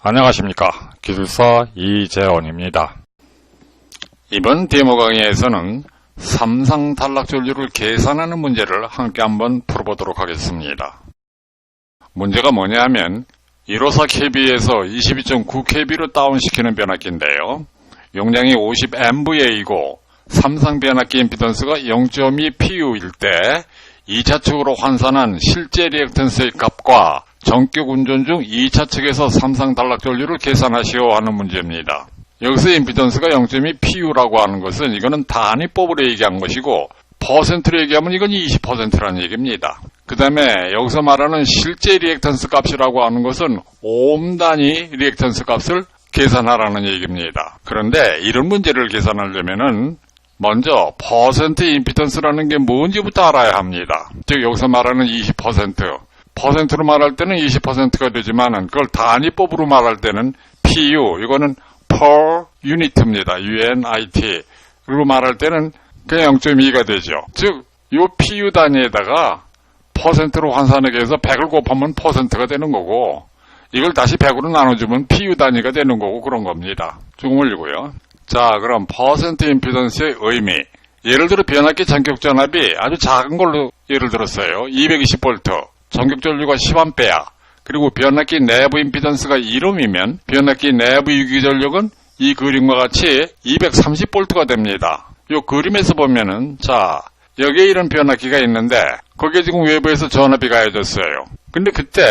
안녕하십니까. 기술사 이재원입니다. 이번 데모 강의에서는 삼상 단락 전류를 계산하는 문제를 함께 한번 풀어보도록 하겠습니다. 문제가 뭐냐 하면 154kb에서 22.9kb로 다운시키는 변압기인데요. 용량이 50MVA이고 삼상 변압기 임피던스가 0.2 PU일 때 2차 측으로 환산한 실제 리액턴스의 값과 전격 운전 중 2차 측에서 삼상 단락 전류를 계산하시오 하는 문제입니다. 여기서 임피던스가 0.2 PU라고 하는 것은 이거는 단위법으로 얘기한 것이고 퍼센트로 얘기하면 이건 20%라는 얘기입니다. 그 다음에 여기서 말하는 실제 리액턴스 값이라고 하는 것은 오hm 단위 리액턴스 값을 계산하라는 얘기입니다. 그런데 이런 문제를 계산하려면은 먼저 퍼센트 임피던스라는 게 뭔지부터 알아야 합니다. 즉 여기서 말하는 20%, 퍼센트로 말할 때는 20%가 되지만 그걸 단위법으로 말할 때는 PU, 이거는 per unit입니다. UNIT. 그리고 말할 때는 그냥 0.2가 되죠. 즉, 이 PU 단위에다가 퍼센트로 환산하기 위해서 100을 곱하면 퍼센트가 되는 거고, 이걸 다시 100으로 나눠주면 PU 단위가 되는 거고 그런 겁니다. 조금 올리고요. 자, 그럼 퍼센트 임피던스의 의미. 예를 들어 변압기 전격 전압이 아주 작은 걸로 예를 들었어요. 220V, 전격 전류가 10A, 그리고 변압기 내부 임피던스가 1ohm이면 변압기 내부 유기 전력은 이 그림과 같이 230V가 됩니다. 이 그림에서 보면은 자, 여기에 이런 변압기가 있는데 거기에 지금 외부에서 전압이 가해졌어요. 근데 그때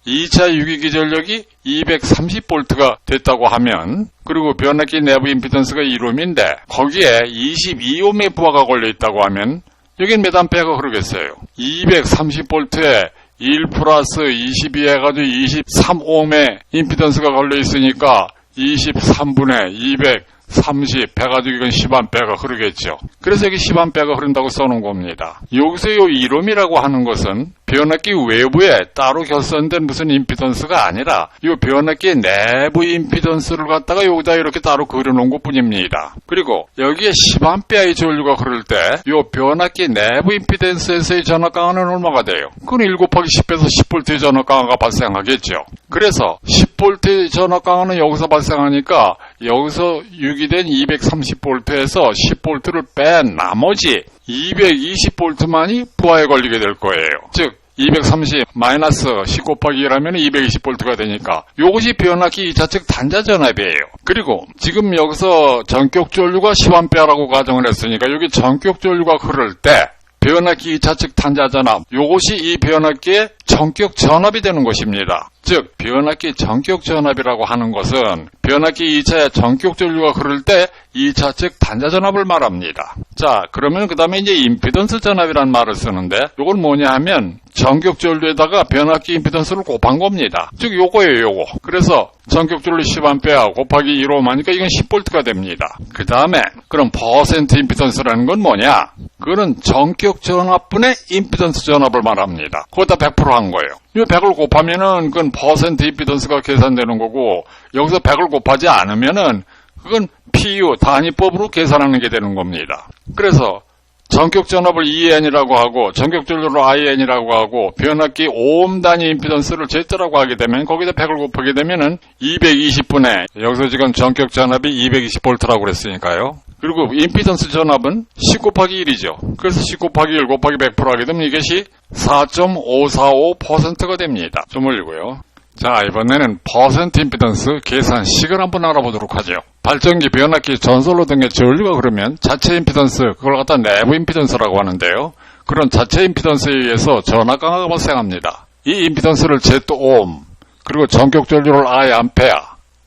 2차 유기기 전력이 230V가 됐다고 하면, 그리고 변압기 내부 임피던스가 1ohm인데 거기에 22ohm의 부하가 걸려있다고 하면 여긴 몇 암페어가 흐르겠어요? 230V에 1 플러스 22 해가지고 23ohm의 임피던스가 걸려있으니까 23분의 230 해가지고 이건 10A가 흐르겠죠. 그래서 여기 10A가 흐른다고 써놓은 겁니다. 여기서 이 1ohm이라고 하는 것은 변압기 외부에 따로 결선된 무슨 임피던스가 아니라 이 변압기 내부 임피던스를 갖다가 여기다 이렇게 따로 그려놓은 것 뿐입니다. 그리고 여기에 10A의 전류가 흐를 때 이 변압기 내부 임피던스에서의 전압 강화는 얼마가 돼요? 그건 1 곱하기 10에서 10V의 전압 강화가 발생하겠죠. 그래서 10V의 전압 강화는 여기서 발생하니까 여기서 유기된 230V에서 10V를 뺀 나머지 220V만이 부하에 걸리게 될 거예요. 즉 230 마이너스 10 곱하기 1하면 220V가 되니까 이것이 변압기 2차 측 단자 전압이에요. 그리고 지금 여기서 전격 전류가 10A라고 가정을 했으니까 여기 전격 전류가 흐를 때 변압기 2차 측 단자 전압, 이것이 이 변압기의 전격 전압이 되는 것입니다. 즉 변압기 전격 전압이라고 하는 것은 변압기 2차에 전격 전류가 흐를 때 2차 측 단자 전압을 말합니다. 자, 그러면 그 다음에 이제 임피던스 전압이라는 말을 쓰는데 이건 뭐냐 하면 전격 전류에다가 변압기 임피던스를 곱한 겁니다. 즉 요거예요, 요거. 그래서 전격 전류 10A 곱하기 1ohm 하니까 이건 10V가 됩니다. 그 다음에 그럼 퍼센트 임피던스라는 건 뭐냐? 그거는 전격 전압분의 임피던스 전압을 말합니다. 거기다 100% 한 거예요. 이 100을 곱하면은 그건 퍼센트 임피던스가 계산되는 거고, 여기서 100을 곱하지 않으면은 그건 PU 단위법으로 계산하는 게 되는 겁니다. 그래서 전격 전압을 EN이라고 하고 전격 전류를 IN이라고 하고 변압기 오hm 단위 임피던스를 Z라고 하게 되면 거기다 100을 곱하게 되면은 220분의 여기서 지금 전격 전압이 220V라고 그랬으니까요. 그리고 임피던스 전압은 10 곱하기 1이죠. 그래서 10 곱하기 1 곱하기 100% 하게 되면 이것이 4.545%가 됩니다. 좀 올리고요. 자, 이번에는 퍼센트 임피던스 계산식을 한번 알아보도록 하죠. 발전기, 변압기, 전솔로 등의 전류가 흐르면 자체 임피던스, 그걸 갖다 내부 임피던스라고 하는데요. 그런 자체 임피던스에 의해서 전압 강화가 발생합니다. 이 임피던스를 Zohm, 그리고 전격 전류를 IA,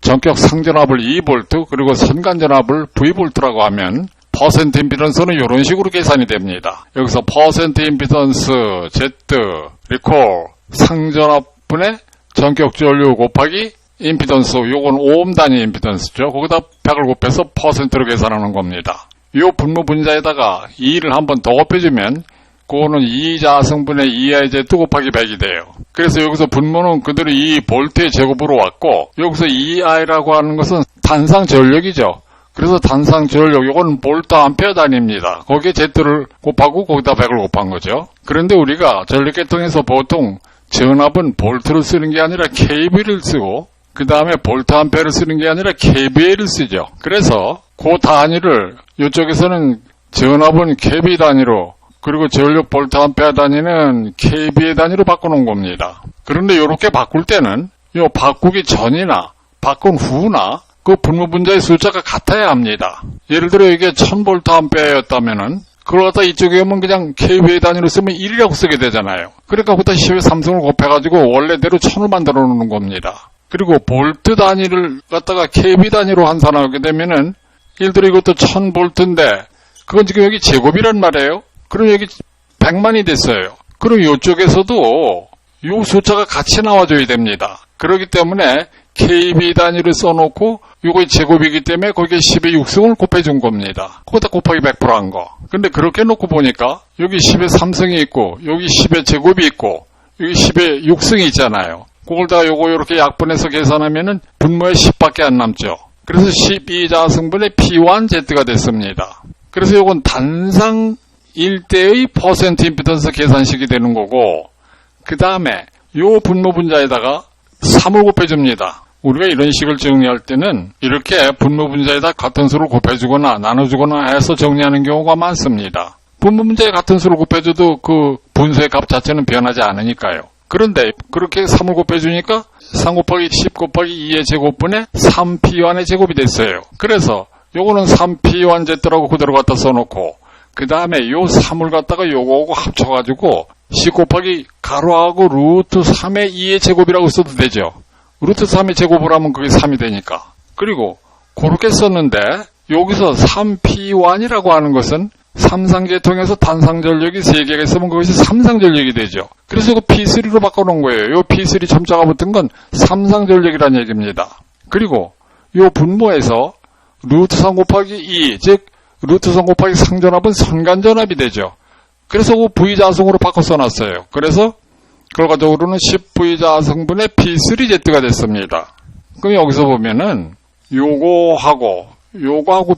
전격 상전압을 2V, 그리고 선간전압을 V라고 하면 퍼센트 임피던스는 이런 식으로 계산이 됩니다. 여기서 퍼센트 임피던스 Z, 리콜, 상전압분의 전격 전류 곱하기 임피던스, 요건 오hm 단위 임피던스죠. 거기다 100을 곱해서 퍼센트로 계산하는 겁니다. 요 분모 분자에다가 2를 한번 더 곱해주면 그거는 2자승분의 2IZ 곱하기 100이 돼요. 그래서 여기서 분모는 그대로 2V의 제곱으로 왔고, 여기서 2I라고 하는 것은 단상 전력이죠. 그래서 단상 전력, 이건 볼트 암페어 단위입니다. 거기에 Z를 곱하고 거기다 100을 곱한 거죠. 그런데 우리가 전력계통에서 보통 전압은 볼트를 쓰는 게 아니라 kV를 쓰고 그 다음에 볼트 암페어를 쓰는 게 아니라 kVA를 쓰죠. 그래서 그 단위를 이쪽에서는 전압은 kV 단위로, 그리고 전력 볼트 암페어 단위는 kVA 단위로 바꿔놓은 겁니다. 그런데 이렇게 바꿀 때는 요 바꾸기 전이나 바꾼 후나 그 분모 분자의 숫자가 같아야 합니다. 예를 들어 이게 1000V 암페어였다면은 그걸 갖다 이쪽에 오면 그냥 kVA 단위로 쓰면 1이라고 쓰게 되잖아요. 그러니까 그때 10의 3승을 곱해가지고 원래대로 1000을 만들어 놓는 겁니다. 그리고 볼트 단위를 갖다가 kV 단위로 환산하게 되면은 예를 들어 이것도 1000V인데 그건 지금 여기 제곱이란 말이에요. 그럼 여기 100만이 됐어요. 그럼 이쪽에서도 이 숫자가 같이 나와줘야 됩니다. 그렇기 때문에 kV 단위를 써놓고 이거 제곱이기 때문에 거기에 10의 6승을 곱해준 겁니다. 거기다 곱하기 100% 한 거. 근데 그렇게 놓고 보니까 여기 10의 3승이 있고 여기 10의 제곱이 있고 여기 10의 6승이 있잖아요. 그걸 다 요거 이렇게 약분해서 계산하면은 분모에 10밖에 안 남죠. 그래서 12자승분의 P1Z가 됐습니다. 그래서 요건 단상 일대의 퍼센트 임피던스 계산식이 되는 거고, 그 다음에 요 분모 분자에다가 3을 곱해줍니다. 우리가 이런 식을 정리할 때는 이렇게 분모 분자에다 같은 수를 곱해주거나 나눠주거나 해서 정리하는 경우가 많습니다. 분모 분자에 같은 수를 곱해줘도 그 분수의 값 자체는 변하지 않으니까요. 그런데 그렇게 3을 곱해주니까 3 곱하기 10 곱하기 2의 제곱분의 3P1의 제곱이 됐어요. 그래서 요거는 3P1Z라고 그대로 갖다 써놓고 그 다음에 요 3을 갖다가 요거하고 합쳐가지고 10 곱하기 가로하고 루트 3의 2의 제곱이라고 써도 되죠. 루트 3의 제곱을 하면 그게 3이 되니까. 그리고 그렇게 썼는데 여기서 3P1이라고 하는 것은 삼상계통에서 단상전력이 3개가 있으면 그것이 삼상전력이 되죠. 그래서 이거 P3로 바꿔놓은 거예요. 요 P3 첨자가 붙은 건 삼상전력이라는 얘기입니다. 그리고 요 분모에서 루트 3 곱하기 2, 즉 루트 3 곱하기 상전압은 선간전압이 되죠. 그래서 그 V자승으로 바꿔 써놨어요. 그래서 결과적으로는 10V자승분의 P3Z가 됐습니다. 그럼 여기서 보면은 요거하고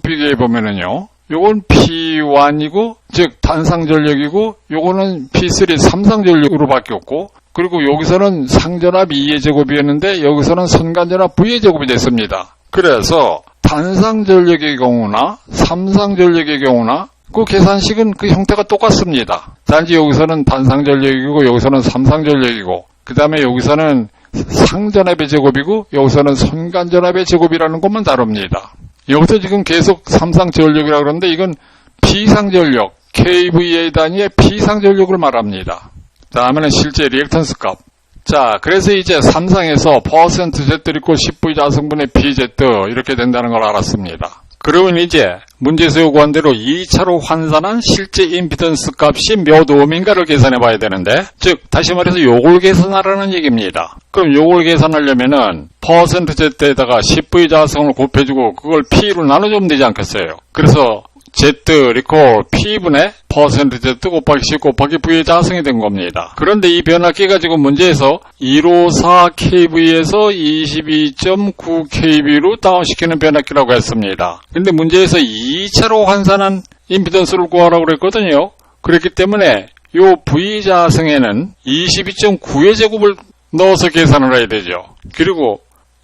비교해 보면은요, 요건 P1이고 즉 단상전력이고 요거는 P3 삼상전력으로 바뀌었고, 그리고 여기서는 상전압 2의 제곱이었는데 여기서는 선간전압 V의 제곱이 됐습니다. 그래서 단상전력의 경우나 삼상전력의 경우나 그 계산식은 그 형태가 똑같습니다. 단지 여기서는 단상전력이고 여기서는 삼상전력이고 그 다음에 여기서는 상전압의 제곱이고 여기서는 선간전압의 제곱이라는 것만 다릅니다. 여기서 지금 계속 삼상전력이라고 그러는데 이건 P상전력, kVA 단위의 P상전력을 말합니다. 다음에는 실제 리액턴스 값. 자, 그래서 이제 삼상에서 %Z 있고 10V 자승분의 PZ 이렇게 된다는 걸 알았습니다. 그러면 이제 문제에서 요구한 대로 2차로 환산한 실제 임피던스 값이 몇 ohm인가를 계산해 봐야 되는데, 즉 다시 말해서 요걸 계산하라는 얘기입니다. 그럼 요걸 계산하려면은 %Z에다가 10V 자승을 곱해주고 그걸 P로 나눠주면 되지 않겠어요? 그래서 Z 리콜 P분의 %Z 곱하기 10 곱하기 V의 자승이 된 겁니다. 그런데 이 변압기가 지금 문제에서 154kV에서 22.9kV로 다운시키는 변압기라고 했습니다. 근데 문제에서 2차로 환산한 임피던스를 구하라고 그랬거든요. 그렇기 때문에 요 V 자승에는 22.9의 제곱을 넣어서 계산을 해야 되죠. 그리고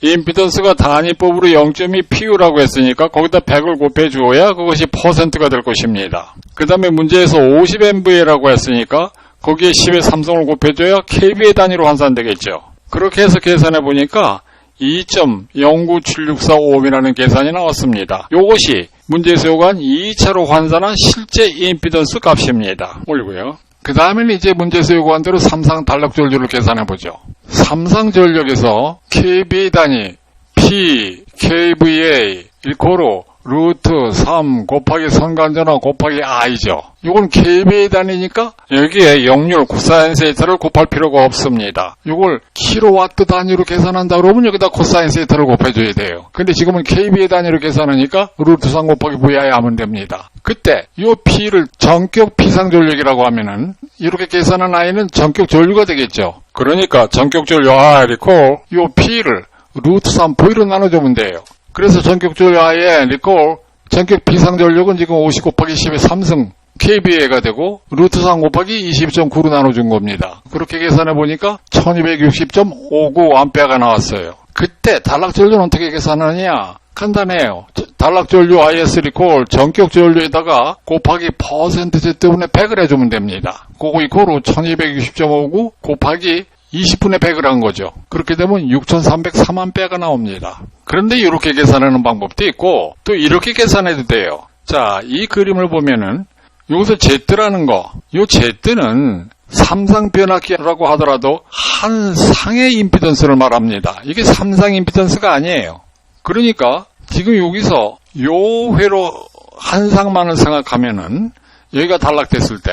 임피던스가 단위법으로 0.2 PU라고 했으니까 거기다 100을 곱해주어야 그것이 %가 될 것입니다. 그 다음에 문제에서 50MVA라고 했으니까 거기에 10의 3승을 곱해줘야 kVA 단위로 환산되겠죠. 그렇게 해서 계산해보니까 2.09764ohm이라는 계산이 나왔습니다. 이것이 문제에서 요구한 2차로 환산한 실제 임피던스 값입니다. 올리고요. 그 다음에는 이제 문제에서 요구한 대로 삼상 단력전류를 계산해보죠. 삼상전력에서 kVA 단위 P, kVA 일코로 루트 3 곱하기 선간전압 곱하기 I죠. 이건 kVA 단위니까 여기에 역률 코사인 세타를 곱할 필요가 없습니다. 이걸 킬로와트 단위로 계산한다 그러면 여기다 코사인 세타를 곱해줘야 돼요. 근데 지금은 kVA 단위로 계산하니까 루트 3 곱하기 VI 하면 됩니다. 그때 이 P를 전격 P상전력이라고 하면은 이렇게 계산한 I는 전격 전류가 되겠죠. 그러니까 전격 전류 I 리콜 이 P를 루트 3 V로 나눠주면 돼요. 그래서 전격 전류 I의 리콜 전격 P상전력은 지금 50 곱하기 10의 3승 kVA가 되고 루트 3 곱하기 22.9로 나눠준 겁니다. 그렇게 계산해 보니까 1260.59A가 나왔어요. 그때 단락전류는 어떻게 계산하느냐? 간단해요. 단락전류 IS 리콜 전격전류에다가 곱하기 %Z 때문에 100을 해주면 됩니다. 그거 이코로 1260.59 곱하기 20분의 100을 한 거죠. 그렇게 되면 6303A가 나옵니다. 그런데 이렇게 계산하는 방법도 있고 또 이렇게 계산해도 돼요. 자, 이 그림을 보면은 여기서 Z라는 거, 이 Z는 삼상 변압기라고 하더라도 한 상의 임피던스를 말합니다. 이게 삼상 임피던스가 아니에요. 그러니까 지금 여기서 요 회로 한 상만을 생각하면은 여기가 단락됐을 때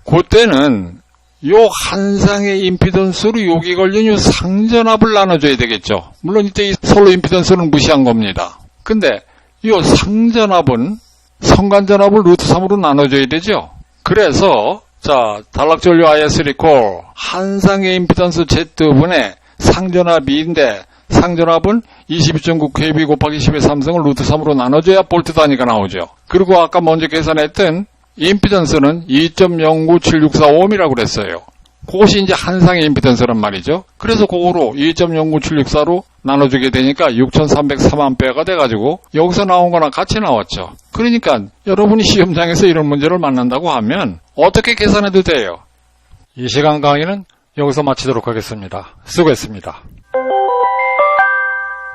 그때는 요 한 상의 임피던스로 여기 걸린 요 상전압을 나눠줘야 되겠죠. 물론 이때 이 솔로 임피던스는 무시한 겁니다. 근데 요 상전압은 성간전압을 루트 3으로 나눠줘야 되죠. 그래서 자, 단락전류 IS 리콜 한 상의 임피던스 Z분의 상전압 2인데 상전압은 22.9kb 곱하기 10의 3승을 루트 3으로 나눠줘야 볼트 단위가 나오죠. 그리고 아까 먼저 계산했던 임피던스는 2.097645ohm이라고 그랬어요. 그것이 이제 한 상의 임피던스란 말이죠. 그래서 그거로 2.097664로 나눠주게 되니까 6303A가 돼가지고 여기서 나온 거랑 같이 나왔죠. 그러니까 여러분이 시험장에서 이런 문제를 만난다고 하면 어떻게 계산해도 돼요. 이 시간 강의는 여기서 마치도록 하겠습니다. 수고했습니다.